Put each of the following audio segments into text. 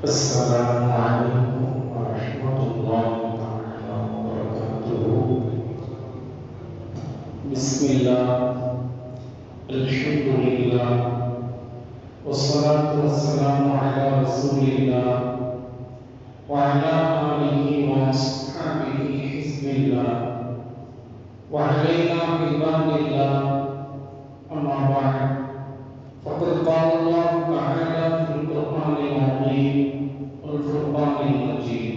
السلام عليكم ورحمة الله تعالى وبركاته. بسم الله، الحمد لله، والصلاة والسلام على رسول الله وعلى آله وأصحابه حزب الله وعلينا عباد الله. أما بعد، فقد قال الله تعالى في القرآن العظيم والفرقان المجيد: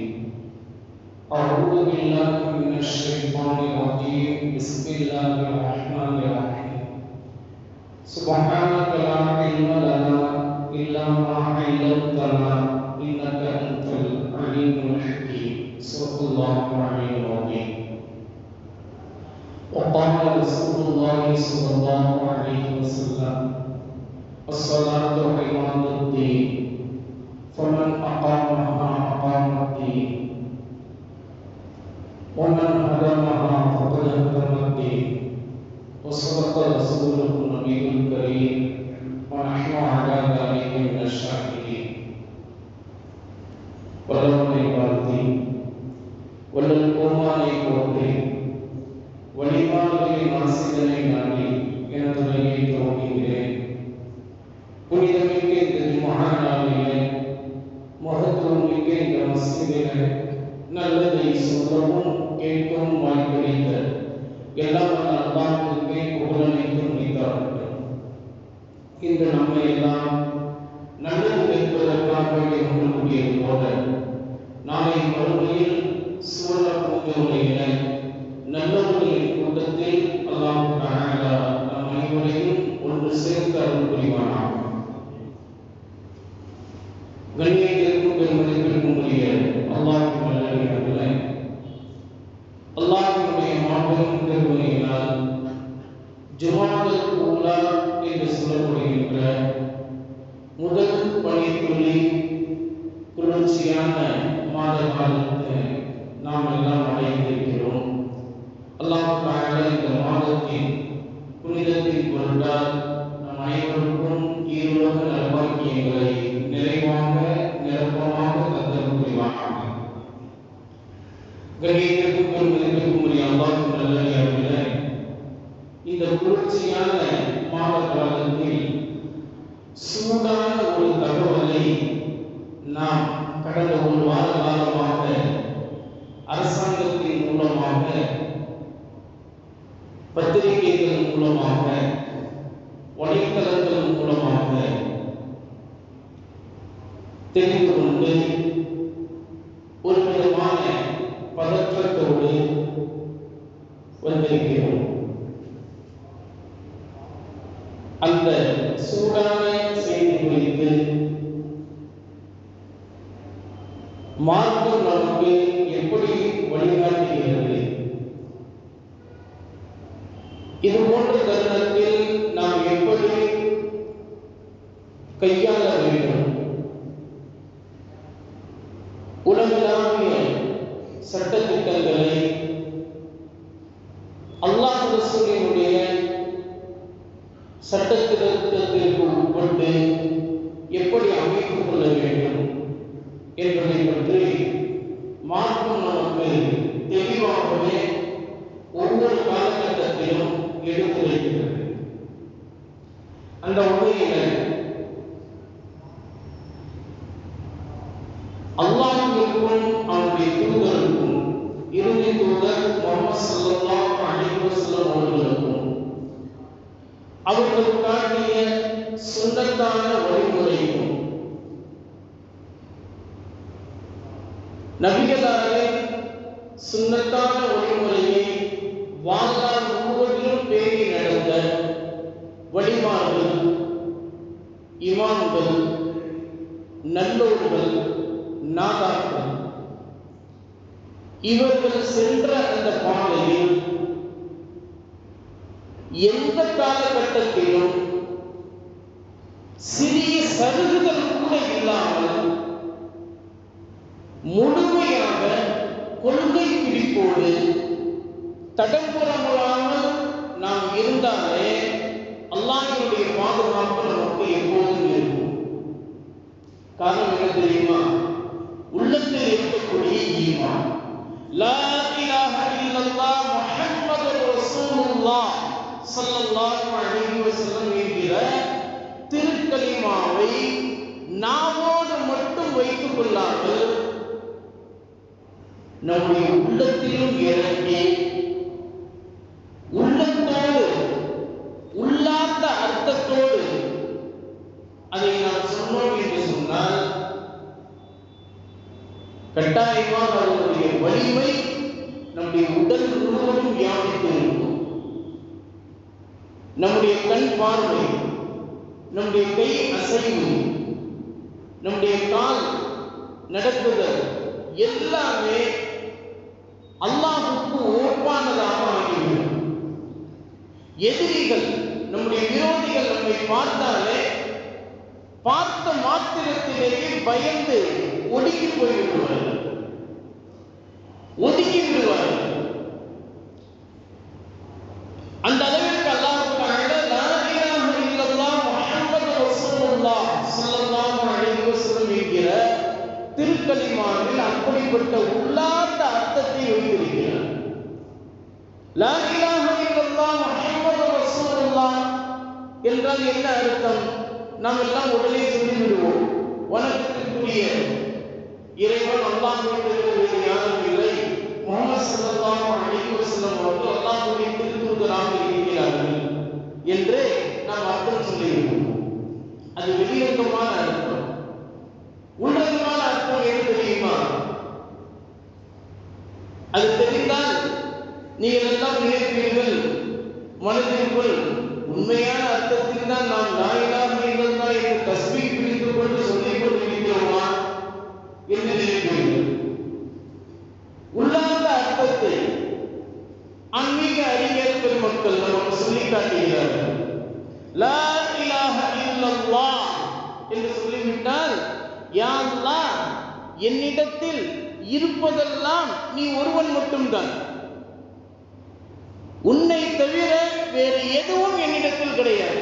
أعوذ بالله من الشيطان الرجيم. بسم الله الرحمن الرحيم. سبحانك لا علم لنا إلا ما علمتنا إنك أنت العليم الحكيم. صدق الله العلي العظيم. وقال رسول الله صلى الله عليه وسلم: الصلاة عماد الدين، فمن أقامها أقام الدين، ومن هدمها فقد هدم الدين. وصدق رسوله النبي الكريم، ونحن على ذلك من الشاهدين. வல்லவனை வாழ்த்தி வல்லல் கோமானை போற்றி வழிபாடுகளின் ஆசிரியனை நாடி எனது உரையை துவங்குகிறேன். புனிதமிக்க இந்த ஜும்ஆ நாளிலே, மகத்துவமிக்க இந்த மஸ்ஜிதிலே நல்லதை சொல்லவும் கேட்கவும் வாய்ப்பளித்த எல்லாம் வல்ல அல்லாஹ்வுக்கே புகழனைத்தும் உரித்தாகட்டும். இன்று நம்மை எல்லாம் நல்லது கேட்பதற்காக ஒன்று கூடியது போல, நாளை மறுமையில் சுவர்ண பூஞ்சோலையிலே நல்லவர்களின் கூட்டத்தில் அல்லாஹ் தஆலா நம் அனைவரையும் ஒன்று சேர்த்து அருள் புரிவானாக. கண்ணியத்திற்கும் பெருமதிப்பிற்கும் உரிய அல்லாஹ்வின் நல்லடியார்களே, அல்லாஹ்வினுடைய மாபெரும் பெருமையினால் ஜுமாஅத்துல் ஊலா என்று சொல்லப்படுகின்ற முதல் பனித்துளி குளிர்ச்சியான மாத காலத்தை நாம் எல்லாம் அடைந்திருக்கிறோம். அல்லாஹ் தஆலா இந்த மாதத்தின் புனிதத்தின் பொருட்டால் நம் அனைவருக்கும் ஈருலக நல்வாக்கியங்களை நிறைவாக நிரப்பமாக தந்தருள் புரிவானாக. கண்ணியத்திற்கும் பெருமதிப்பிற்கும் உரிய அல்லாஹ்வின் நல்லடியார்களே, இந்த குளிர்ச்சியான மாத காலத்தில் சூடான ஒரு தகவலை நாம் கடந்த ஒரு வார காலமாக அரசாங்கத்தின் மூலமாக, பத்திரிகைகள் மூலமாக, வலைத்தளங்கள் மூலமாக தெரிந்து கொண்டு ஒரு விதமான பதற்றத்தோடு வந்திருக்கிறோம். அந்த சூடான செய்தி குறித்து மார்க்கம் நமக்கு எப்படி வழிகாட்டுகிறது? இது போன்ற தருணத்தில் நாம் எப்படி கையாள வேண்டும்? உலகளாவிய சட்டத்திட்டங்களை அல்லாஹ் ரசூலினுடைய சட்டத்திட்டத்திற்கு உட்பட்டு எப்படி அமைத்துக் கொள்ள வேண்டும் என்பதை பற்றி மார்க்கம் நமக்கு தெளிவாகவே ஒவ்வொரு காலகட்டத்திலும் எடுத்துரைக்கிறது. அந்த வகையில் அல்லாஹ்விற்கும் அவருடைய தூதருக்கும், இறுதி தூதர் முஹம்மது ஸல்லல்லாஹு அலைஹி வஸல்லம் அவர்களுக்கும் அவர்கள் காட்டிய சுன்னத்தான வழிமுறைக்கும் நபிகளாரே சுன்னத்தான வழிமுறையை வாழ்நாள் முழுவதிலும் பேணி நடந்த வழிமார்கள், இமாம்கள், நல்லோர்கள், நாதாக்கள், இவர்கள் சென்ற அந்த பாதையில் எந்த காலகட்டத்திலும் சிறிய சருகுகள் கூட இல்லாமல் முழுமையாக கொள்கை பிடிப்போடு தடம்புறமுறாமல் நாம் இருந்தாலே அல்லாஹ்வுடைய பாதுகாப்பு நமக்கு எப்போதும் இருக்கும். காரணம் என்ன தெரியுமா? உள்ளத்தில் இருக்கக்கூடிய ஈமான். லா இலாஹ இல்லல்லாஹ் முஹம்மதுர் ரசூலுல்லாஹ் ஸல்லல்லாஹு அலைஹி வஸல்லம் என்கிற திருக்கலிமாவை நாவோடு மட்டும் வைத்துக் கொள்ளாமல் நம்முடைய உள்ளத்திலும் இறங்கி உள்ளத்தோடு உள்ளார்ந்த அர்த்தத்தோடு அதை நாம் சொன்னோம் என்று சொன்னால் கட்டாயமாக அதனுடைய வலிமை நம்முடைய உடல் முழுவதும் வியாபித்து இருக்கும். நம்முடைய கண் பார்வை, நம்முடைய கை அசைவு, நம்முடைய கால் நடக்குதல் எல்லாமே அல்லாஹ்வுக்கு ஒப்பானதாக ஆகிவிடும். எதிரிகள், நம்முடைய விரோதிகள் நம்மை பார்த்தாலே பார்த்த மாத்திரத்திலேயே பயந்து ஒதுங்கி போய்விடுவார்கள், ஒதுங்கி விடுவார்கள். அந்த அளவிற்கு அல்லாஹ் தஆலா லா இலாஹ இல்லல்லாஹ் முஹம்மதுர் ரசூலுல்லாஹ் ஸல்லல்லாஹு அலைஹி வஸல்லம் என்கிற திருக்கலிமாவில் அப்படிப்பட்ட உள்ளார்ந்த அர்த்தத்தை வைத்திருக்கிறார். லா இலாஹ இல்லல்லாஹ் முஹம்மதுர் ரசூலுல்லாஹ் என்றால் என்ன அர்த்தம்? நாம் எல்லாம் உடனே சொல்லிவிடுவோம், வணக்கத்திற்குரிய இறைவன் அல்லாஹ்வை தவிர வேறு யாரும் இல்லை, முஹம்மது ஸல்லல்லாஹு அலைஹி வஸல்லம் அவர்கள் அல்லாஹ்வுடைய திருத்தூதராக இருக்கிறார்கள் என்று நாம் அர்த்தம் சொல்லிவிடுவோம். அது வெளிரங்கமான அர்த்தம். உள்ளரங்கமான அர்த்தம் எது தெரியுமா? அது தெரிந்தால் நீங்கள் எல்லாம் நினைப்பீர்கள், மனதிற்குள் உண்மையான அர்த்தத்தில் தான் நாம் லா இலாஹ இல்லல்லாஹ் என்று தஸ்பீஹ் பிடித்துக் கொண்டு சொல்லிக் கொண்டிருக்கிறோமா என்று நினைப்பீர்கள். உள்ளார்ந்த அர்த்தத்தை ஆன்மீக அறிஞர் பெருமக்கள் நமக்கு சொல்லி காட்டுகிறார்கள். லா இலாஹ இல்லல்லாஹ் என்று சொல்லிவிட்டால், யா அல்லாஹ், என்னிடத்தில் இருப்பதெல்லாம் நீ ஒருவன் மட்டும்தான், உன்னை தவிர வேறு எதுவும் என்னிடத்தில் கிடையாது.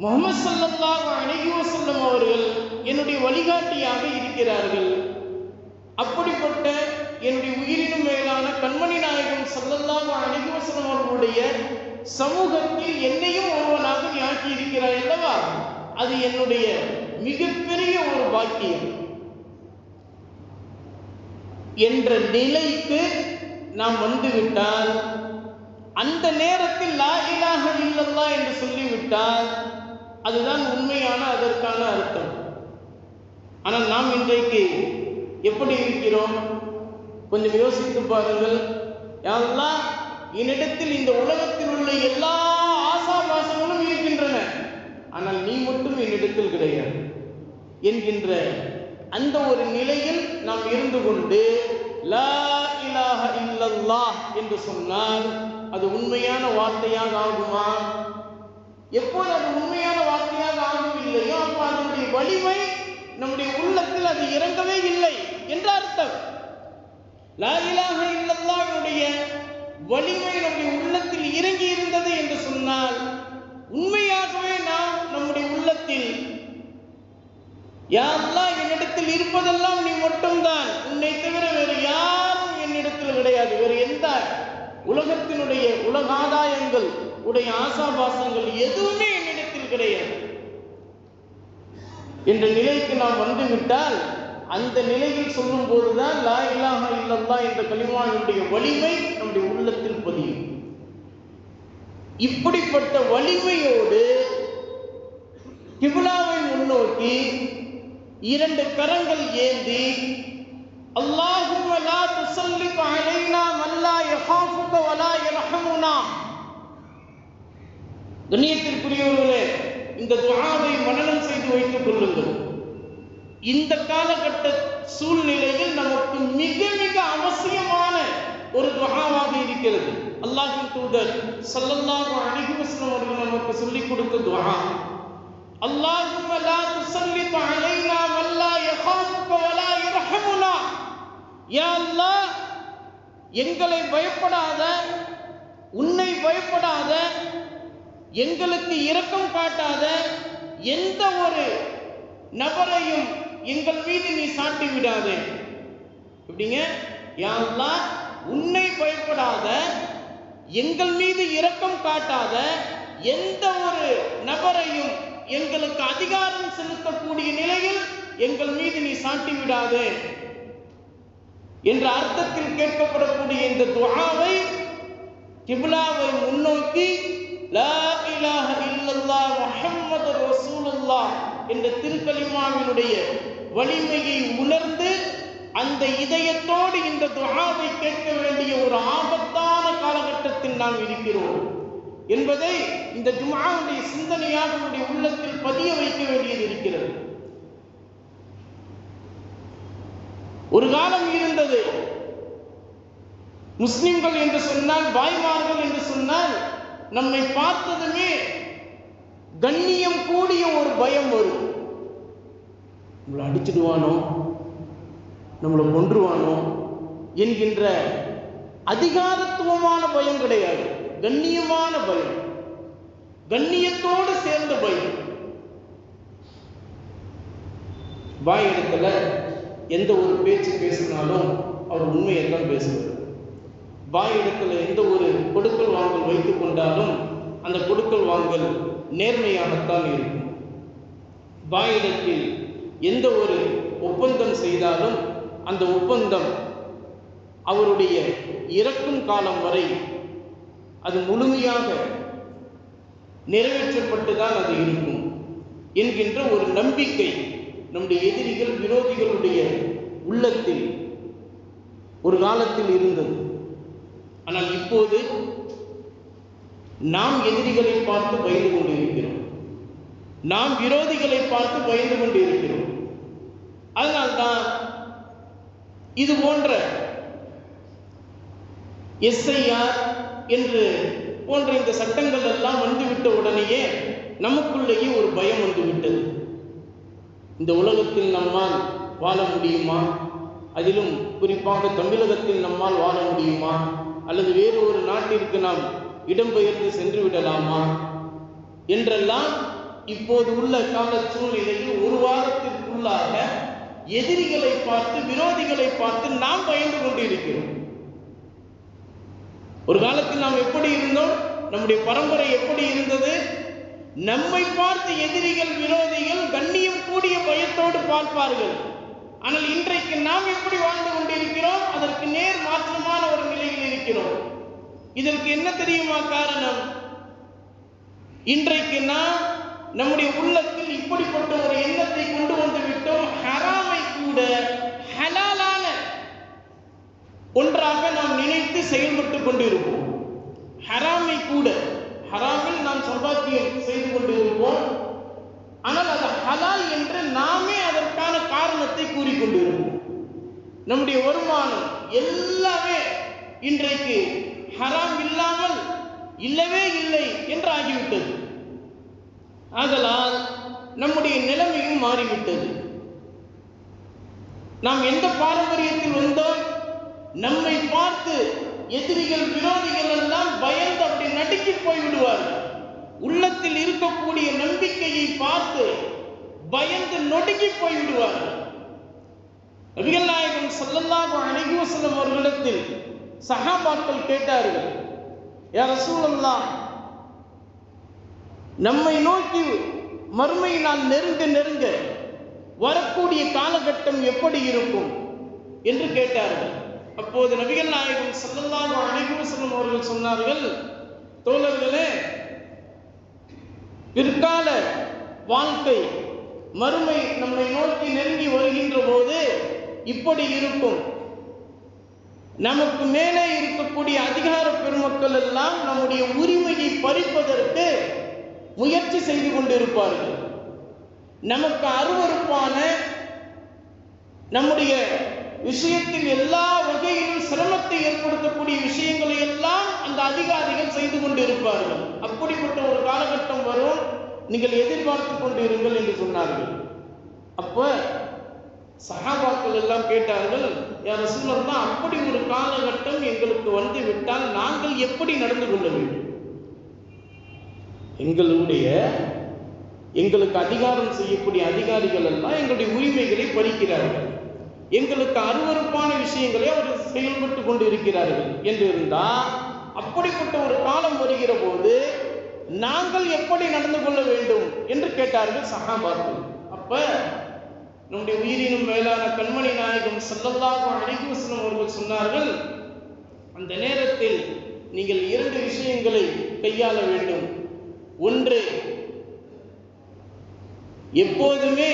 முஹம்மது ஸல்லல்லாஹு அலைஹி வஸல்லம் அவர்கள் என்னுடைய வழிகாட்டியாக இருக்கிறார்கள். அப்படிப்பட்ட என்னுடைய உயிரினும் மேலான கண்மணி நாயகம் ஸல்லல்லாஹு அலைஹி வஸல்லம் அவர்களுடைய சமூகத்தில் என்னையும் ஒருவனாக நீ ஆக்கி இருக்கிறாய் அல்லவா? அது என்னுடைய மிகப்பெரிய ஒரு பாக்கியம் என்ற நிலைக்கு நாம் வந்துவிட்டால், அந்த நேரத்தில் லா இலாஹ இல்லல்லாஹ் என்று சொல்லிவிட்டால் அதுதான் உண்மையான அதற்கான அர்த்தம். ஆனால் நாம் இன்றைக்கு எப்படி இருக்கிறோம்? கொஞ்சம் யோசித்து பாருங்கள். யா அல்லாஹ், என்னிடத்தில் இந்த உலகத்தில் உள்ள எல்லா ஆசாபாசங்களும் இருக்கின்றன, ஆனால் நீ மட்டும் என்னிடத்தில் கிடையாது என்கின்ற அந்த ஒரு நிலையில் நாம் இருந்து கொண்டு லா இலாஹ இல்லல்லாஹ் என்று சொன்னால் அது உண்மையான வார்த்தையாக ஆகுமா? எப்போது அது உண்மையான வார்த்தையாக ஆகவில்லையோ அப்போ அதனுடைய வலிமை நம்முடைய உள்ளத்தில் அது இறங்கவே இல்லை என்ற அர்த்தம். லா இலாஹ இல்லல்லாஹ்வுடைய வலிமை நம்முடைய உள்ளத்தில் இறங்கி இருந்தது என்று சொன்னால் உண்மையாகவே நாம் நம்முடைய உள்ளத்தில் யா அல்லாஹ், என்னிடத்தில் இருப்பதெல்லாம் நீ மட்டும்தான், உன்னை தவிர வேறு யாரும் என்னிடத்தில் கிடையாது, வேறு எந்த உலகத்தினுடைய உலகாதாயங்கள் உடைய ஆசாபாசங்கள் எதுவுமே என்னிடத்தில் கிடையாது என்ற நிலைக்கு நாம் வந்துவிட்டால், அந்த நிலையில் சொல்லும் போதுதான் லா இலாஹ இல்லல்லாஹ் என்ற கலிமாவினுடைய வலிமை நம்முடைய உள்ளத்தில் பதியும். இப்படிப்பட்ட வலிமையோடு கிப்லாவை முன்னோக்கி இரண்டு கரங்கள் ஏந்தி அல்லாஹும்ம லா துஸல்லித் அலைனா மன் லா யஹாஃபுக வ லா யர்ஹமுனா. கண்ணியத்திற்குரியவர்களே, இந்த துஆவை மனனம் செய்து வைத்துக் கொள்ளுங்கள். இந்த காலகட்ட சூழ்நிலையில் நமக்கு மிக மிக அவசியமான ஒரு துஆவாக இருக்கிறது. அல்லாஹ்வின் தூதர் ஸல்லல்லாஹு அலைஹி வஸல்லம் அவர்கள் நமக்கு சொல்லிக் கொடுத்த துஆ, அல்லாஹும்ம லா துஸல்லித் அலைனா மன் லா யஹாஃபுக வ லா யர்ஹமுனா. யா அல்லாஹ், எங்களை பயப்படாத, உன்னை பயப்படாத, எங்களுக்கு இரக்கம் காட்டாத எந்த ஒரு நபரையும் எங்கள் மீது நீ சாட்டி விடாதே. எப்படிங்க? யா அல்லாஹ், உன்னை பயப்படாத, எங்கள் மீது இரக்கம் காட்டாத எந்த ஒரு நபரையும் எங்களுக்கு அதிகாரம் செலுத்தக்கூடிய நிலையில் எங்கள் மீது நீ சாட்டி விடாதே என்ற அர்த்தத்தில் கேட்கப்படக்கூடிய இந்த துஆவை கிப்லாவை முன்னோக்கி லா இலாஹ இல்லல்லாஹ் முஹம்மதுர் ரசூலுல்லாஹ் என்ற திருக்கலிமாவினுடைய வலிமையை உணர்ந்து அந்த இதயத்தோடு இந்த துஆவை கேட்க வேண்டிய ஒரு ஆபத்தான காலகட்டத்தில் நாம் இருக்கிறோம் என்பதை இந்த ஜும்ஆவுடைய சிந்தனையாக நம்முடைய உள்ளத்தில் பதிய வைக்க வேண்டியது இருக்கிறது. ஒரு காலம் இருந்தது, முஸ்லிம்கள் என்று சொன்னால், பாய்மார்கள் என்று சொன்னால், நம்மை பார்த்ததுமே கண்ணியம் கூடிய ஒரு பயம் வரும். நம்மளை அடிச்சிடுவானோ, நம்மளை கொன்றுவானோ என்கின்ற அதிகாரத்துவமான பயம் கிடையாது, கண்ணியமான பயம், கண்ணியத்தோடு சேர்ந்த பயம். பாய் இடத்துல எந்த ஒரு பேச்சு பேசினாலும் அவர் உண்மையெல்லாம் பேசுவார். பாய் இடத்துல எந்த ஒரு கொடுக்கல் வாங்கல் வைத்துக் கொண்டாலும் அந்த கொடுக்கல் வாங்கல் நேர்மையாகத்தான் இருக்கும். பாயிடத்தில் எந்த ஒரு ஒப்பந்தம் செய்தாலும் அந்த ஒப்பந்தம் அவருடைய இறக்கும் காலம் வரை அது முழுமையாக நிறைவேற்றப்பட்டுதான் அது இருக்கும் என்கின்ற ஒரு நம்பிக்கை நம்முடைய எதிரிகள், விரோதிகளுடைய உள்ளத்தில் ஒரு காலத்தில் இருந்தது. ஆனால் இப்போது நாம் எதிரிகளை பார்த்து பயந்து கொண்டிருக்கிறோம், நாம் விரோதிகளை பார்த்து பயந்து கொண்டிருக்கிறோம். அதனால்தான் இது போன்ற SIR என்று போன்ற இந்த சட்டங்கள் எல்லாம் வந்துவிட்ட உடனேயே நமக்குள்ளேயே ஒரு பயம் வந்துவிட்டது. இந்த உலகத்தில் நம்மால் வாழ முடியுமா? அதிலும் குறிப்பாக தமிழகத்தில் நம்மால் வாழ முடியுமா? அல்லது வேறு ஒரு நாட்டிற்கு நாம் இடம்பெயர்ந்து சென்று விடலாமா என்றெல்லாம் இப்போது உள்ள கால சூழ்நிலையில் ஒரு வாரத்திற்குள்ளாக எதிரிகளை பார்த்து, விரோதிகளை பார்த்து நாம் பயந்து கொண்டிருக்கிறோம். ஒரு காலத்தில் நாம் எப்படி இருந்தோம்? நம்முடைய பரம்பரை எப்படி இருந்தது? நம்மை பார்த்து எதிரிகள், விரோதிகள் கண்ணியம் கூடிய பயத்தோடு பார்ப்பார்கள். ஆனால் இன்றைக்கு நாம் எப்படி வாழ்ந்து கொண்டிருக்கிறோம்? அதற்கு நேர் மாற்றமான ஒரு நிலையில் இருக்கிறோம். இதற்கு என்ன தெரியுமா காரணம்? இன்றைக்கு நாம் நம்முடைய உள்ளத்தில் இப்படிப்பட்ட ஒரு எண்ணத்தை கொண்டு வந்து விட்டோம். ஹராமை கூட ஹலாலான ஒன்றாக நாம் நினைத்து செயல்பட்டு கொண்டிருப்போம். ஹராமை கூட, ஹராமில் நாம் சம்பாத்தியம் செய்து கொண்டிருப்போம். ஆனால் அது ஹலால் என்று நாமே அதற்கான காரணத்தை கூறிக்கொண்டிருப்போம். நம்முடைய வருமானம் எல்லாமே இன்றைக்கு ஹராம் இல்லாமல் இல்லவே இல்லை என்று ஆகிவிட்டது. ஆதலால் நம்முடைய நிலைமையும் மாறிவிட்டது. நாம் எந்த பாரம்பரியத்தில் வந்தோம்? நம்மை பார்த்து எதிரிகள், விரோதிகள் எல்லாம் பயந்து அப்படி நடுங்கி போய்விடுவார்கள். உள்ளத்தில் இருக்கக்கூடிய நம்பிக்கையை பார்த்து பயந்து நொடுங்கி போய்விடுவார்கள். நபிகள் நாயகம் ஸல்லல்லாஹு அலைஹி வஸல்லம் அவர்களிடத்தில் சஹாபாக்கள் கேட்டார்கள், யா ரசூலல்லாஹ், நம்மை நோக்கி மறுமை நாள் நெருங்க நெருங்க வரக்கூடிய காலகட்டம் எப்படி இருக்கும் என்று கேட்டார்கள். அப்போது நபிகள் நாயகம் ஸல்லல்லாஹு அலைஹி வஸல்லம் அவர்கள் சொன்னார்கள், தோழர்களே, பிற்கால வாழ்க்கை மறுமை நம்மை நோக்கி நெருங்கி வருகின்ற போது இப்படி இருக்கும். நமக்கு மேலே இருக்கக்கூடிய அதிகார பெருமக்கள் எல்லாம் நம்முடைய உரிமையை பறிப்பதற்கு முயற்சி செய்து கொண்டிருப்பார்கள். நமக்கு அருவருப்பான, நம்முடைய விஷயத்தில் எல்லா வகையிலும் சிரமத்தை ஏற்படுத்தக்கூடிய விஷயங்களை எல்லாம் அந்த அதிகாரிகள் செய்து கொண்டிருப்பார்கள். அப்படிப்பட்ட ஒரு காலகட்டம் வரும், நீங்கள் எதிர்பார்த்து கொண்டிருங்கள் என்று சொன்னார்கள். அப்ப சஹாபாக்கள் எல்லாம் கேட்டார்கள், யா ரசூலல்லாஹ், அப்படி ஒரு காலகட்டம் எங்களுக்கு வந்து விட்டால் நாங்கள் எப்படி நடந்து கொள்ள வேண்டும்? எங்களுடைய எங்களுக்கு அதிகாரம் செய்யக்கூடிய அதிகாரிகள் எல்லாம் எங்களுடைய உரிமைகளை பறிக்கிறார்கள், எங்களுக்கு அருவருப்பான விஷயங்களை அவர் செயல்பட்டு கொண்டு இருக்கிறார்கள் என்று இருந்தால், அப்படிப்பட்ட ஒரு காலம் வருகிற போது நாங்கள் எப்படி நடந்து கொள்ள வேண்டும் என்று கேட்டார்கள் சஹாபாக்கள். அப்ப நம்முடைய உயிரினும் மேலான கண்மணி நாயகம் ஸல்லல்லாஹு அலைஹி வஸல்லம் அவர்கள் சொன்னார்கள், அந்த நேரத்தில் நீங்கள் 2 விஷயங்களை கையாள வேண்டும். ஒன்று, எப்போதுமே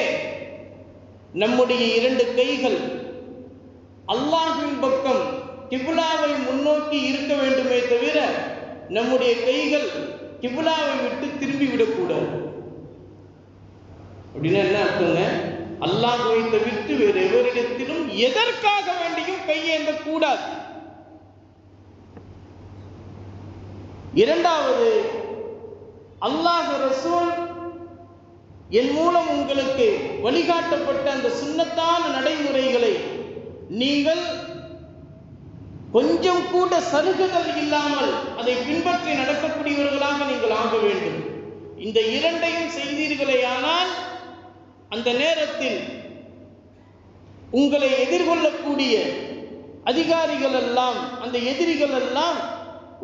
நம்முடைய 2 கைகள் அல்லாஹ்வின் பக்கம் கிப்லாவை முன்னோக்கி இருக்க வேண்டுமே தவிர நம்முடைய கைகள் கிப்லாவை விட்டு திரும்பி விடக்கூடாது. அப்படின்னா என்ன அர்த்தங்க? அல்லாஹ்வை தவிர்த்து வேறு எவரிடத்திலும் எதற்காக வேண்டியும் கையேந்த கூடாது. இரண்டாவது, அல்லாஹ் ரசூல் என் மூலம் உங்களுக்கு வழிகாட்டப்பட்ட அந்த சுன்னத்தான நடைமுறைகளை நீங்கள் கொஞ்சம் கூட சருகுதல் இல்லாமல் அதை பின்பற்றி நடக்கக்கூடியவர்களாக நீங்கள் ஆக வேண்டும். இந்த 2ஐயும் செய்தீர்களேயானால் அந்த நேரத்தில் உங்களை எதிர்கொள்ளக்கூடிய அதிகாரிகள் எல்லாம், அந்த எதிரிகள் எல்லாம்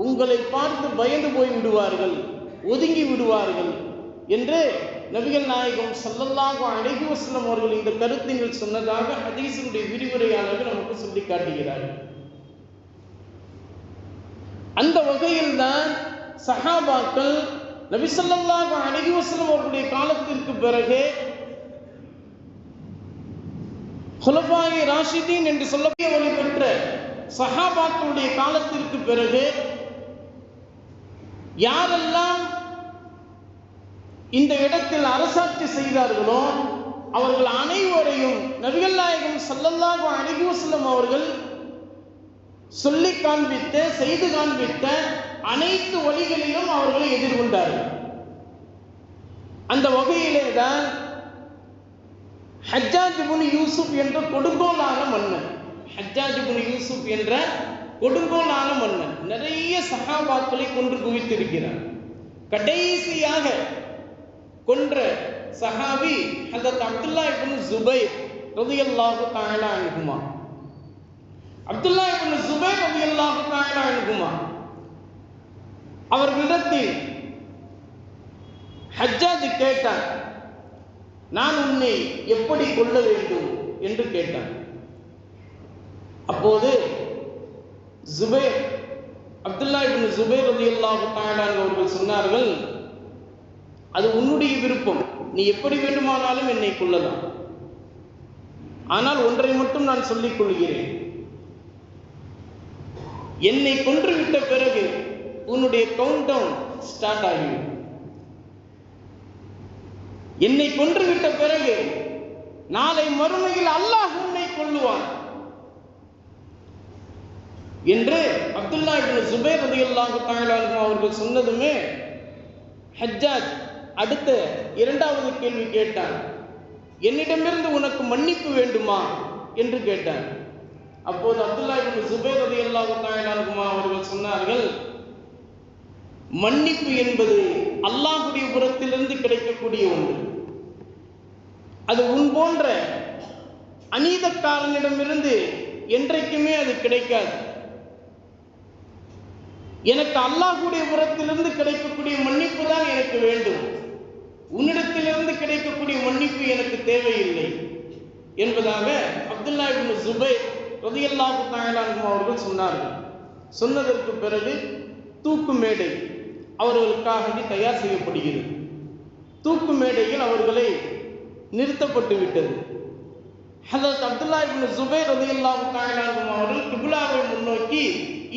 உங்களை பார்த்து பயந்து போய் விடுவார்கள், ஒதுங்கி விடுவார்கள் என்று நபிகள் நாயகம் ஸல்லல்லாஹு அலைஹி வஸல்லம் அவர்கள் இந்த கருத்தினில் சொன்னதாக ஹதீஸினுடைய விரிவுரையாளர்கள் நமக்கு சொல்லி காட்டுகிறார்கள். அந்த வகையில் தான் சஹாபாக்கள் நபி ஸல்லல்லாஹு அலைஹி வஸல்லம் அவர்களுடைய காலத்திற்கு பிறகு குலஃபாயே ராஷிதீன் என்று சொல்லக்கூடிய வழி பெற்ற சஹாபாக்களுடைய காலத்திற்கு பிறகு யாரெல்லாம் இந்த இடத்தில் அரசாட்சி செய்தார்களோ அவர்கள் அனைவரையும் நபிகள் நாயகம் ஸல்லல்லாஹு அலைஹி வஸல்லம் அவர்கள் சொல்லி காண்பித்த, செய்து காண்பித்த அனைத்து வழிகளிலும் அவர்களை எதிர்கொண்டார்கள். அந்த வகையிலே தான் ஹஜ்ஜாஜ் இப்னு யூசுப் என்ற கொடுங்கோலான மன்னன், ஹஜ்ஜாஜ் இப்னு யூசுப் என்ற கொடுங்கோலான மன்னன் நிறைய சஹாபாக்களை கொன்று குவித்திருக்கிறார். கடைசியாக கொன்ற சஹாபி ஹஜ்ரத் அப்துல்லா இப்னு ஜுபைர் ரலியல்லாஹு தஆலா அன்ஹுமா. அப்துல்லா இப்னு ஜுபைர் ரலியல்லாஹு தஆலா அன்ஹுமா அவர்களிடத்தில் ஹஜ்ஜாஜ் கேட்டார், நான் உன்னை எப்படி கொல்ல வேண்டும் என்று கேட்டார். அப்போது ஜுபைர், அப்துல்லா இப்னு ஜுபைர் ரலியல்லாஹு தஆலா அவர்கள் சொன்னார்கள், அது உன்னுடைய விருப்பம், நீ எப்படி வேண்டுமானாலும் என்னை கொல்லலாம். ஆனால் ஒன்றை மட்டும் நான் சொல்லிக் கொள்கிறேன், என்னை கொன்றுவிட்ட பிறகு உன்னுடைய கவுண்ட் டவுன் ஸ்டார்ட் ஆகிவிடும். என்னை கொன்றுவிட்ட பிறகு நாளை மறுமையில் அல்லாஹ் உன்னை கொல்லுவான் என்று அப்துல்லா இப்னு ஜுபைர் ரலியல்லாஹு தஆலா அவர்கள் சொன்னதுமே ஹஜ்ஜாஜ் அடுத்த 2வது கேள்வி கேட்டார், என்னிடமிருந்து உனக்கு மன்னிப்பு வேண்டுமா என்று கேட்டார். அப்போது அப்துல்லா இப்னு ஜுபைர் ரலியல்லாஹு தஆலா அவர்கள் சொன்னார்கள், மன்னிப்பு என்பது அல்லாஹ்வுடைய புறத்திலிருந்து கிடைக்கக்கூடிய ஒன்று. அது உன் போன்ற அநீதக்காரனிடமிருந்து என்றைக்குமே அது கிடைக்காது. எனக்கு அல்லாஹ்வுடைய புறத்திலிருந்து கிடைக்கக்கூடிய மன்னிப்பு தான் எனக்கு வேண்டும், உன்னிடத்திலிருந்து கிடைக்கக்கூடிய மன்னிப்பு எனக்கு தேவையில்லை என்பதாக அப்துல்லா இப்னு ஜுபைர் ரலியல்லாஹு தஆலா அவர்கள் சொன்னார்கள். சொன்னதற்கு பிறகு தூக்கு மேடை அவர்களுக்காக தயார் செய்யப்படுகிறது. தூக்கு மேடையில் அவர்களை நிறுத்தப்பட்டு விட்டது. ஹஜ்ரத் அப்துல்லா இப்னு ஜுபைர் ரலியல்லாஹு தஆலா அவர்கள் கிப்லாவை முன்னோக்கி,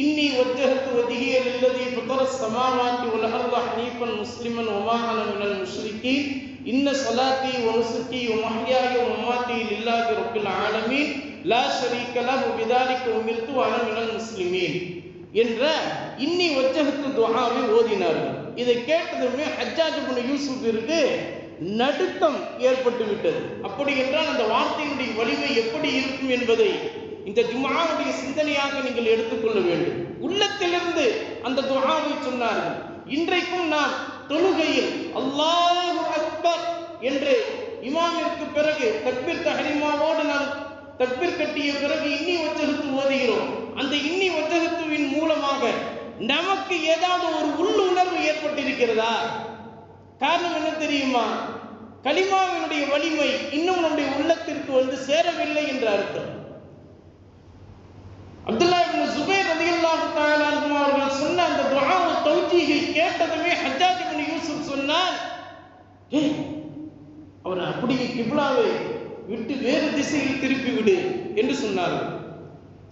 இன்னி வஜ்ஜஹது வஜ்ஹிய லில்லதி ஃபதரஸ் ஸமாவாத்தி வல் அர்த ஹனீஃபன் முஸ்லிமன் வமா அன மினல் முஷ்ரிகீன் இன்ன ஸலாத்தி வ நுஸுகி வ மஹ்யாய வ மமாத்தி லில்லாஹி ரப்பில் ஆலமீன் லா ஷரீக லஹு பிதாலிக உமிர்து வ அன மினல் முஸ்லிமீன் என்ற இன்னி வஜ்ஜஹது துஆவை ஓதினார்கள். இதை கேட்டதுமே ஹஜ்ஜாஜ் இப்னு யூசுஃபிற்கு நடுக்கம் ஏற்பட்டு விட்டது. அப்படி என்றால் அந்த வார்த்தையினுடைய வலிமை எப்படி இருக்கும் என்பதை இந்த ஜும்ஆவுடைய சிந்தனையாக நீங்கள் எடுத்துக்கொள்ள வேண்டும். உள்ளத்திலிருந்து அந்த துஆவை சொன்னார்கள். இன்றைக்கும் நாம் தொழுகையில் அல்லாஹு அக்பர் என்று இமாமிற்கு பிறகு தக்பீர் தஹ்ரீமாவோடு நாம் தக்பீர் கட்டிய பிறகு இன்னி வஜ்ஹத்து ஓதுகிறோம். அந்த இன்னி வஜ்ஹத்துவின் மூலமாக நமக்கு ஏதாவது ஒரு உள்ளுணர்வு ஏற்பட்டிருக்கிறதா? காரணம் என்ன தெரியுமா? கலிமாவினுடைய வலிமை இன்னும் நம்முடைய உள்ளத்திற்கு வந்து சேரவில்லை என்ற அர்த்தம். அப்துல்லா இப்னு ஜுபைர் ரலியல்லாஹு தஆலா அன்ஹு அவர்கள் சொன்ன அந்த துஆ தௌஜீஹை கேட்டதுமே ஹஜ்ஜாஜ் இப்னு யூசுப் சொன்னார், அவர் அப்படியே கிப்லாவை விட்டு வேறு திசையில் திருப்பி விடு என்று சொன்னார்கள்.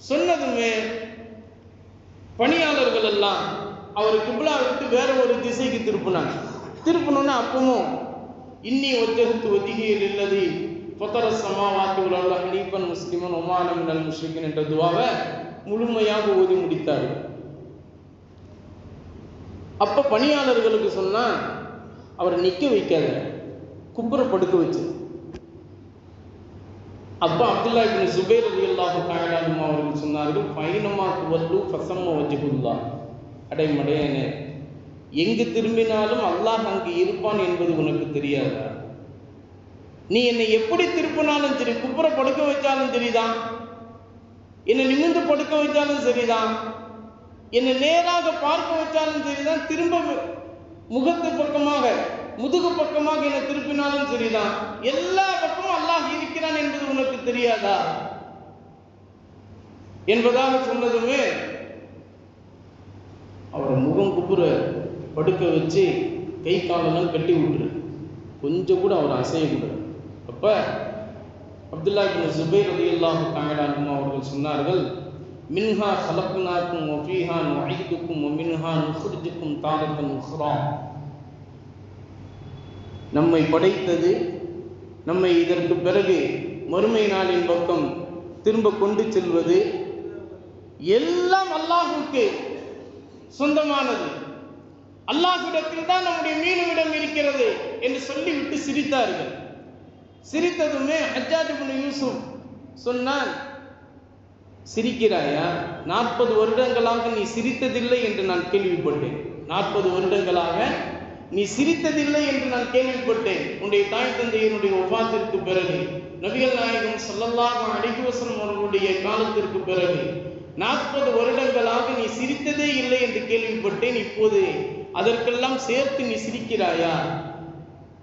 சொன்னதுமே பணியாளர்கள் எல்லாம் அவர் கிப்லா விட்டு வேற ஒரு திசைக்கு திருப்பினாங்க. திருப்பணும்னா அப்பவும் இன்னி வஜ்ஜஹத்து வஜ்ஹியல் இல்லதி ஃபதர ஸமாவாத்தி வல் அர்த ஹனீஃபன் முஸ்லிமன் வமா அன மினல் முஷ்ரிகீன் என்ற துஆவை முழுமையாக ஓதி முடித்தார்கள். அப்ப பணியாளர்களுக்கு சொன்னா அவரை நிக்க வைக்காத, குப்புற படுக்க வச்சு. அப்ப அப்துல்லா இப்னு ஜுபைர் ரலியல்லாஹு தஆலா அன்ஹு அவர்கள் சொன்னார்கள், ஃபைனமா துவல்லு ஃபஸம்ம வஜ்ஹுல்லாஹ். அடைமடையனே, எங்கு திரும்பினாலும் அல்லாஹ் அங்கு இருப்பான் என்பது உனக்கு தெரியாதா? நீ என்னை எப்படி திருப்பினாலும் சரி, குப்புற படுக்க வச்சாலும் சரிதான், என்னை நிமிர்ந்து படுக்க வச்சாலும் சரிதான், என்னை நேராக பார்க்க வச்சாலும் சரிதான், திரும்ப முகத்து பக்கமாக முதுகு பக்கமாக என்னை திருப்பினாலும் சரிதான், எல்லா பக்கமும் அல்லாஹ் இருக்கிறான் என்பது உனக்கு தெரியாதா என்பதாக சொன்னதுமே அவரை முகம் குப்புற படுக்க வச்சு கை காலெல்லாம் கட்டி விட்டுரு, கொஞ்சம் கூட அவர் அசையக்கூடாது. அப்ப அப்துல்லா இப்னு ஜுபைர் ரலியல்லாஹு தஆலா அன்ஹு அவர்கள் சொன்னார்கள், மின்ஹா ஹலக்னாக்கும் வ ஃபீஹா நுஈதுக்கும் வ மின்ஹா நுக்ரிஜுக்கும் தாரத்தன் உக்ரா. நம்மை படைத்தது, நம்மை இதற்கு பிறகு மறுமை நாளின் பக்கம் திரும்ப கொண்டு செல்வது எல்லாம் அல்லாஹ்வுக்கு சொந்தமானது. அல்லாஹ்விடத்தில் தான் நம்முடைய மீனுவிடம் இருக்கிறது என்று சொல்லிவிட்டு சிரித்தார்கள். சிரித்ததுமே ஹஜ்ஜாஜ் இப்னு யூசுப் சொன்னான், சிரிக்கிறாயா? 40 வருடங்களாக நீ சிரித்ததில்லை என்று நான் கேள்விப்பட்டேன். 40 வருடங்களாக நீ சிரித்ததில்லை என்று நான் கேள்விப்பட்டேன். உன்னுடைய தாய் தந்தையினுடைய வஃபாத்திற்கு பிறகு, நபிகள் நாயகம் ஸல்லல்லாஹு அலைஹி வஸல்லம் அவர்களுடைய காலத்திற்கு பிறகு 40 வருடங்களாக நீ சிரித்ததே இல்லை என்று கேள்விப்பட்டேன். இப்போது அதற்கெல்லாம் சேர்த்து நீ சிரிக்கிறாயா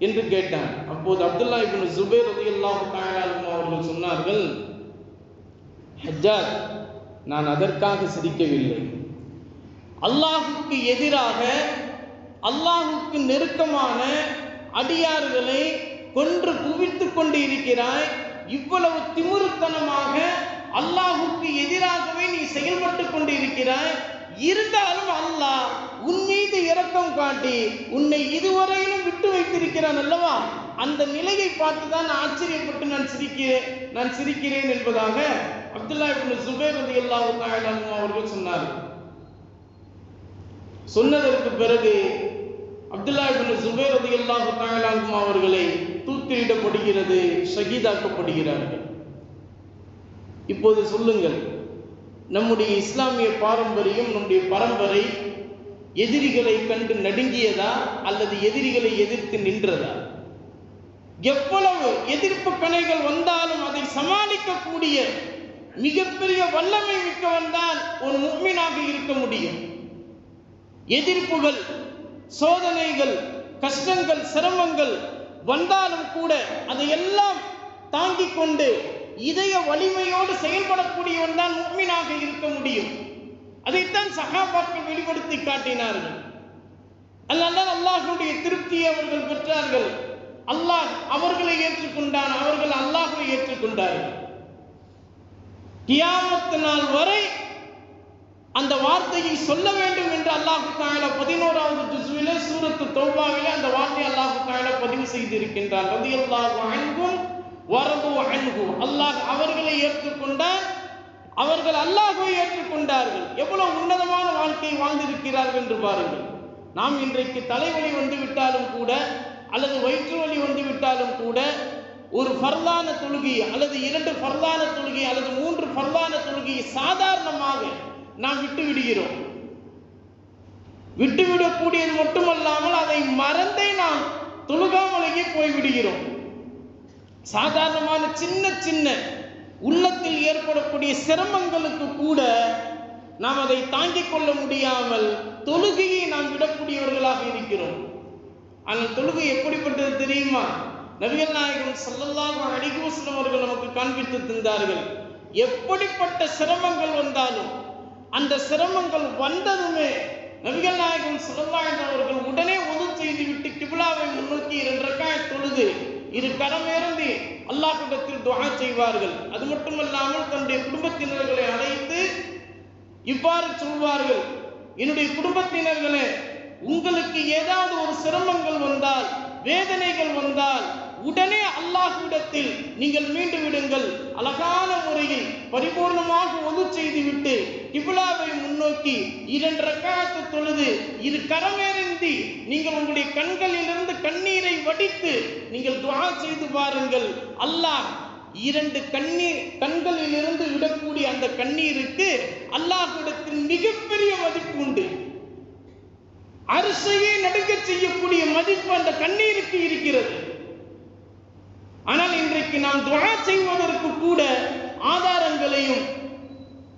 என்று கேட்டான். அப்போது அப்துல்லா இப்னு ஜுபைர் ரலியல்லாஹு தஆலா அன்ஹு அவர்கள் சொன்னார்கள், ஹஜ்ஜாஜ், நான் அதற்காக சிரிக்கவில்லை. அல்லாஹ்வுக்கு எதிராக, அல்லாஹ்வுக்கு நெருக்கமான அடியார்களை கொன்று குவித்து கொண்டு இருக்கிறாய். இவ்வளவு திமிருத்தனமாக அல்லாஹ்வுக்கு எதிராகவே நீ செயல்பட்டு கொண்டு இருக்கிறாய். இருந்தாலும் அல்லாஹ் உன் மீது இரக்கம் காட்டி உன்னை இதுவரையிலும் விட்டு வைத்திருக்கிறான் அல்லவா? அந்த நிலையை பார்த்துதான் ஆச்சரியப்பட்டு நான் சிரிக்கிறேன் என்பதாக அப்துல்லா இப்னு ஜுபைர் ரலியல்லாஹு தஆலா அன்ஹு அவர்கள் சொன்னார்கள். சொன்னதற்கு பிறகு அப்துல்லா இப்னு ஜுபைர் ரலியல்லாஹு தஆலா அன்ஹு அவர்களை தூக்கிலிடப்படுகிறது, ஷஹீதாக்கப்படுகிறார்கள். இப்போது சொல்லுங்கள், நம்முடைய இஸ்லாமிய பாரம்பரியம், நம்முடைய பரம்பரை எதிரிகளை கண்டு நடுங்கியதா அல்லது எதிரிகளை எதிர்த்து நின்றதா? எவ்வளவு எதிர்ப்பு கணைகள் வந்தாலும் அதை சமாளிக்கக்கூடிய மிகப்பெரிய வல்லமை மிக்கவன் தான் ஒரு முஃமினாக இருக்க முடியும். எதிர்ப்புகள், சோதனைகள், கஷ்டங்கள், சிரமங்கள் வந்தாலும் கூட அதையெல்லாம் தாங்கிக் கொண்டு இதய வலிமையோடு செயல்படக்கூடியவன் தான் முஃமினாக இருக்க முடியும். அதைத்தான் சஹாபாக்கள் வெளிப்படுத்தி காட்டினார்கள். அதனால்தான் அல்லாஹ்வுடைய திருப்தியை அவர்கள் பெற்றார்கள். அல்லாஹ் அவர்களை ஏற்றுக்கொண்டான், அவர்கள் அல்லாஹ்வை ஏற்றுக்கொண்டார்கள். கியாமத் நாள் வரை அந்த வார்த்தையை சொல்ல வேண்டும் என்று அல்லாஹ் தஆலா 11வது ஜுஸ்விலே சூரத்து தௌபாவிலே அந்த வார்த்தையை அல்லாஹ் தஆலா பதிவு செய்திருக்கின்றான். ரலியல்லாஹு அன்ஹும் வரது அன்ஹு. அல்லாஹ் அவர்களை ஏற்றுக்கொண்டார், அவர்கள் அல்லாஹ்வை ஏற்றுக்கொண்டார்கள். எவ்வளவு உன்னதமான வாழ்க்கையை வாழ்ந்திருக்கிறார்கள் என்று பாருங்கள். நாம் இன்றைக்கு தலைவலி வந்து விட்டாலும் கூட, அல்லது வயிற்று வலி வந்து விட்டாலும் கூட, ஒரு ஃபர்லான தொழுகை அல்லது 2 ஃபர்லான தொழுகை அல்லது 3 ஃபர்லான தொழுகையை சாதாரணமாக நாம் விட்டு விடுகிறோம். விட்டுவிடக்கூடியது மட்டுமல்லாமல் அதை பின்தங்கி போய்விடுகிறோம். சாதாரணமான சின்ன சின்ன உள்ளத்தில் ஏற்படக்கூடிய சிரமங்களுக்கு கூட நாம் அதை தாங்கிக் கொள்ள முடியாமல் தொழுகையை நாம் விடக்கூடியவர்களாக இருக்கிறோம். ஆனால் தொழுகை எப்படிப்பட்டது தெரியுமா? நபிகள் நாயகம் ஸல்லல்லாஹு அலைஹி வஸல்லம் அவர்கள் நமக்கு காண்பித்து தந்தார்கள். எப்படிப்பட்ட சிரமங்கள் வந்தாலும் அந்த சிரமங்கள் வந்ததுமே நபிகள் நாயகம் ஸல்லல்லாஹு அலைஹி அவர்கள் உடனே உது செய்துவிட்டு கிப்லாவை முன்னோக்கி 2 ரக்காத் தொழுது இரு கரமேந்தி அல்லாஹ்விடத்தில் துஆ செய்வார்கள். அது மட்டுமல்லாமல் தன்னுடைய குடும்பத்தினர்களை அழைத்து இவ்வாறு சொல்வார்கள், என்னுடைய குடும்பத்தினர்களே, உங்களுக்கு ஏதாவது ஒரு சிரமங்கள் வந்தால், வேதனைகள் வந்தால் உடனே அல்லாஹ்விடத்தில் நீங்கள் மீண்டு விடுங்கள். அழகான முறையில் பரிபூர்ணமாக ஒது செய்துவிட்டு கிப்லாவை முன்னோக்கி 2 ரக்காத் தொழுது இரு கரமேந்தி நீங்கள் உங்களுடைய கண்களிலிருந்து கண்ணீரை வடித்து நீங்கள் துஆ செய்து பாருங்கள். அல்லாஹ் 2 கண்களிலிருந்து விடக்கூடிய அந்த கண்ணீருக்கு அல்லாஹ்விடத்தில் மிகப்பெரிய மதிப்பு உண்டு. அரிசையை நடுங்க செய்யக்கூடிய மதிப்பு அந்த கண்ணீருக்கு இருக்கிறது. ஆனால் இன்றைக்கு நாம் துஆ செய்வதற்கு கூட ஆதாரங்களையும்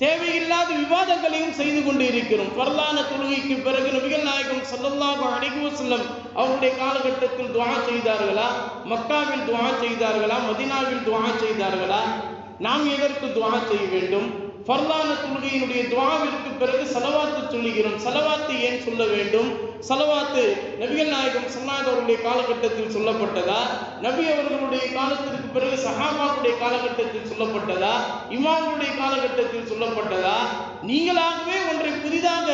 தேவையில்லாத விவாதங்களையும் செய்து கொண்டு இருக்கிறோம். ஃபர்லான தொழுகைக்கு பிறகு நபிகள் நாயகம் ஸல்லல்லாஹு அலைஹி வஸல்லம் அவருடைய காலகட்டத்தில் துஆ செய்தார்களா? மக்காவில் துஆ செய்தார்களா? மதீனாவில் துஆ செய்தார்களா? நாம் எதற்கு துஆ செய்ய வேண்டும்? ஃபர்லான தொழுகையினுடைய துஆவிற்கு பிறகு ஸலவாத்து சொல்லுகிறோம். ஸலவாத்து ஏன் சொல்ல வேண்டும்? ஸலவாத்து நபிகள் நாயகம் ஸல்லல்லாஹு அவர்களுடைய காலகட்டத்தில் சொல்லப்பட்டதா? நபி அவர்களுடைய காலத்திற்கு பிறகு சஹாபாக்களுடைய காலகட்டத்தில் சொல்லப்பட்டதா? இமாம்களுடைய காலகட்டத்தில் சொல்லப்பட்டதா? நீங்களாகவே ஒன்றை புதிதாக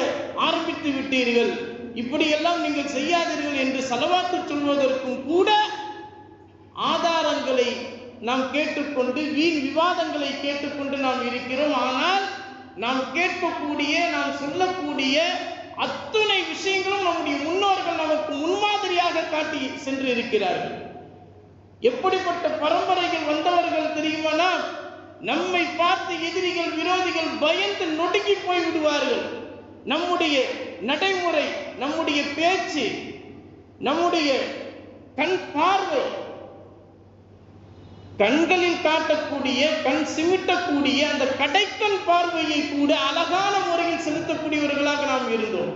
ஆரம்பித்து விட்டீர்கள், இப்படியெல்லாம் நீங்கள் செய்யாதீர்கள் என்று ஸலவாத்து சொல்வதற்கும் கூட ஆதாரங்களை நாம் கேட்டுக்கொண்டு வீண் விவாதங்களை கேட்டுக்கொண்டு நாம் இருக்கிறோம். ஆனால் நாம் கேட்கக்கூடிய, நாம் சொல்லக்கூடிய அத்தனை விஷயங்களும் நம்முடைய முன்னோர்கள் நமக்கு முன்மாதிரியாக காட்டி சென்று இருக்கிறார்கள். எப்படிப்பட்ட பரம்பரைகள் வந்தவர்கள் தெரியுமா? நம்மை பார்த்து எதிரிகள், விரோதிகள் பயந்து நொடுங்கி போய் விடுவார்கள். நம்முடைய நடைமுறை, நம்முடைய பேச்சு, நம்முடைய கண் பார்வை, கண்களில் காட்டக்கூடிய, கண் சிமிட்டக்கூடிய அந்த கடைக்கண் பார்வையை கூட அழகான முறையில் செலுத்தக்கூடியவர்களாக நாம் இருந்தோம்.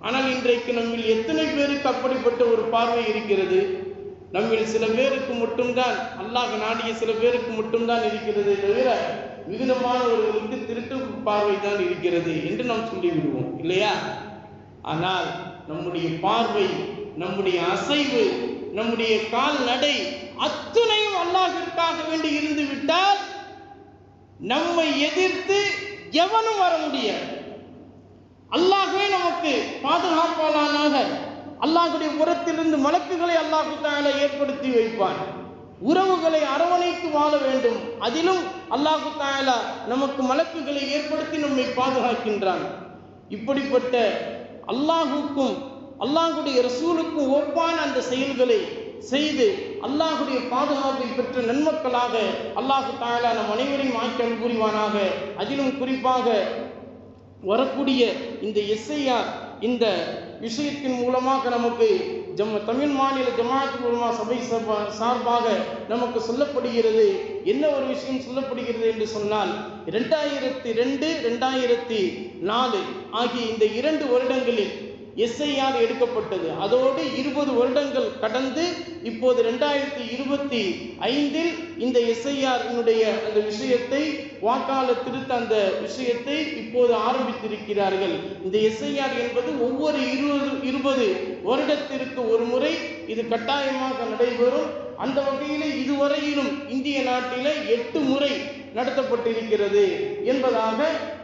ஆனால் இன்றைக்கு நம்மில் எத்தனை பேருக்கு அப்படிப்பட்ட ஒரு பார்வை இருக்கிறது? நம்மில் சில பேருக்கு மட்டும்தான், அல்லாஹ் நாடிய சில பேருக்கு மட்டும்தான் இருக்கிறது தவிர மிகுதமானவர்களுக்கு திருட்டு பார்வை தான் இருக்கிறது என்று நாம் சொல்லிவிடுவோம், இல்லையா? ஆனால் நம்முடைய பார்வை, நம்முடைய அசைவு, நம்முடைய கால் நடை அத்துணையும் அல்லாஹ்விற்காக வேண்டி இருந்து விட்டால் நம்மை எதிர்த்து எவனும் வர முடியாது. அல்லாஹ்வே நமக்கு பாதுகாப்பாளனாக அல்லாஹ்வுடைய புறத்திலிருந்து மலக்குகளை அல்லாஹ் தஆலா ஏற்படுத்தி வைப்பான். உறவுகளை அரவணைத்து வாழ வேண்டும். அதிலும் அல்லாஹ் தஆலா நமக்கு மலக்குகளை ஏற்படுத்தி நம்மை பாதுகாக்கின்றான். இப்படிப்பட்ட அல்லாஹ்வுக்கும் அல்லாஹ்வுடைய ரசூலுக்கும் ஒப்பான அந்த செயல்களை செய்து அல்லாஹ்வுடைய பாதுகாப்பை பெற்ற நன்மக்களாக அல்லாஹ் தஆலா நம் அனைவரையும் ஆக்கி புரிவானாக. அதிலும் குறிப்பாக வரக்கூடிய இந்த எஸ்ஐஆர் இந்த விஷயத்தின் மூலமாக நமக்கு தமிழ் மாநில ஜமாஅத்துல் உலமா சபை சார்பாக நமக்கு சொல்லப்படுகிறது. என்ன ஒரு விஷயம் சொல்லப்படுகிறது என்று சொன்னால், 2002, 2004 ஆகிய இந்த 2 வருடங்களில் எஸ்ஐஆர் எடுக்கப்பட்டது. அதோடு 20 வருடங்கள் கடந்து இப்போது 2025 இந்த எஸ்ஐஆர் அந்த விஷயத்தை, வாக்காளர் திருத்த அந்த விஷயத்தை இப்போது ஆரம்பித்திருக்கிறார்கள். இந்த எஸ்ஐஆர் என்பது ஒவ்வொரு 20 வருடத்திற்கு ஒரு முறை இது கட்டாயமாக நடைபெறும். அந்த வகையில் இதுவரையிலும் இந்திய நாட்டில் 8 முறை நடத்தப்பட்டிருக்கிறது என்பதாக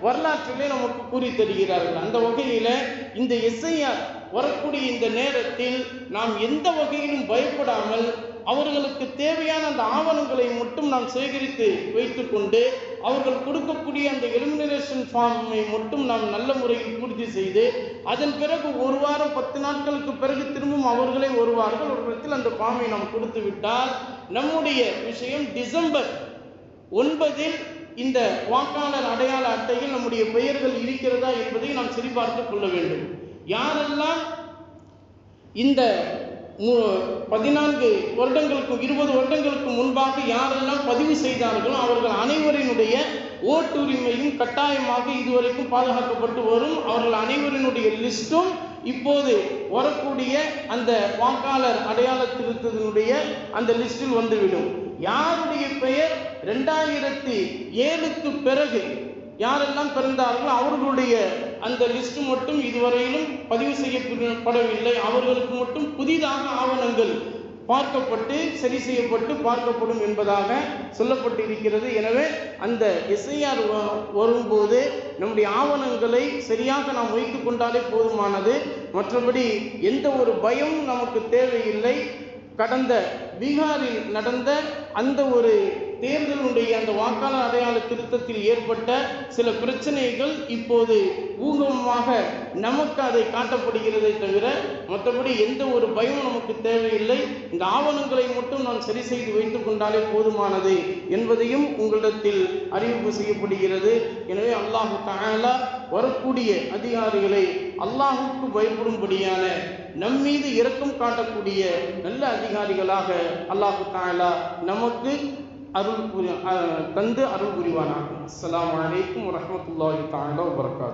வரலாற்றிலே நமக்கு கூறி தருகிறார்கள். அந்த வகையில் இந்த எஸ்ஐஆர் வரக்கூடிய இந்த நேரத்தில் நாம் எந்த வகையிலும் பயப்படாமல் அவர்களுக்கு தேவையான அந்த ஆவணங்களை மட்டும் நாம் சேகரித்து வைத்துக்கொண்டு அவர்கள் கொடுக்கக்கூடிய அந்த எலிமினேஷன் ஃபார்மை மட்டும் நாம் நல்ல முறையில் பூர்த்தி செய்து அதன் பிறகு 1 வாரம் 10 நாட்களுக்கு பிறகு திரும்பவும் அவர்களே வருவார்கள். ஒரு இடத்தில் அந்த ஃபார்மை நாம் கொடுத்து விட்டால் நம்முடைய விஷயம் டிசம்பர் 9 இந்த வாக்காளர் அடையாள அட்டையில் நம்முடைய பெயர்கள் இருக்கிறதா என்பதை நாம் சரிபார்த்து கொள்ள வேண்டும். யாரெல்லாம் இந்த 14 வருடங்களுக்கு 20 வருடங்களுக்கு முன்பாக யாரெல்லாம் பதிவு செய்தார்களோ அவர்கள் அனைவரினுடைய ஓட்டுரிமையும் கட்டாயமாக இதுவரைக்கும் பாதுகாக்கப்பட்டு வரும். அவர்கள் அனைவரினுடைய லிஸ்டும் இப்போது வரக்கூடிய அந்த வாக்காளர் அடையாள திருத்தத்தினுடைய அந்த லிஸ்டில் வந்துவிடும். யாருடைய பெயர் 2007க்கு பிறகு யாரெல்லாம் பிறந்தார்களோ அவர்களுடைய அந்த லிஸ்ட் மட்டும் இதுவரையிலும் பதிவு செய்யப்படவில்லை. அவர்களுக்கு மட்டும் புதிதாக ஆவணங்கள் பார்க்கப்பட்டு சரி செய்யப்பட்டு பார்க்கப்படும் என்பதாக சொல்லப்பட்டிருக்கிறது. எனவே அந்த எஸ்ஐஆர் வரும்போது நம்முடைய ஆவணங்களை சரியாக நாம் வைத்து கொண்டாலே போதுமானது. மற்றபடி எந்த ஒரு பயமும் நமக்கு தேவையில்லை. கடந்த பீகாரில் நடந்த அந்த ஒரு தேர்தலுடைய அந்த வாக்காளர் அடையாள திருத்தத்தில் ஏற்பட்ட சில பிரச்சனைகள் இப்போது ஊகமாக நமக்கு அதை காட்டப்படுகிறதை தவிர மற்றபடி எந்த ஒரு பயமும் நமக்கு தேவையில்லை. இந்த ஆவணங்களை மட்டும் நாம் சரி செய்து வைத்துக் கொண்டாலே போதுமானது என்பதையும் உங்களிடத்தில் அறிவிப்பு செய்யப்படுகிறது. எனவே அல்லாஹு தஆலா வரக்கூடிய அதிகாரிகளை அல்லாஹுக்கு பயப்படும்படியான நம்மீது இரக்கம் காட்டக்கூடிய நல்ல அதிகாரிகளாக அல்லாஹு தஆலா நமக்கு தந்து அருள் புரிவானாக. அஸ்ஸலாமு அலைக்கும் வரஹ்மத்துல்லாஹி தஆலா வபரகாத்துஹு.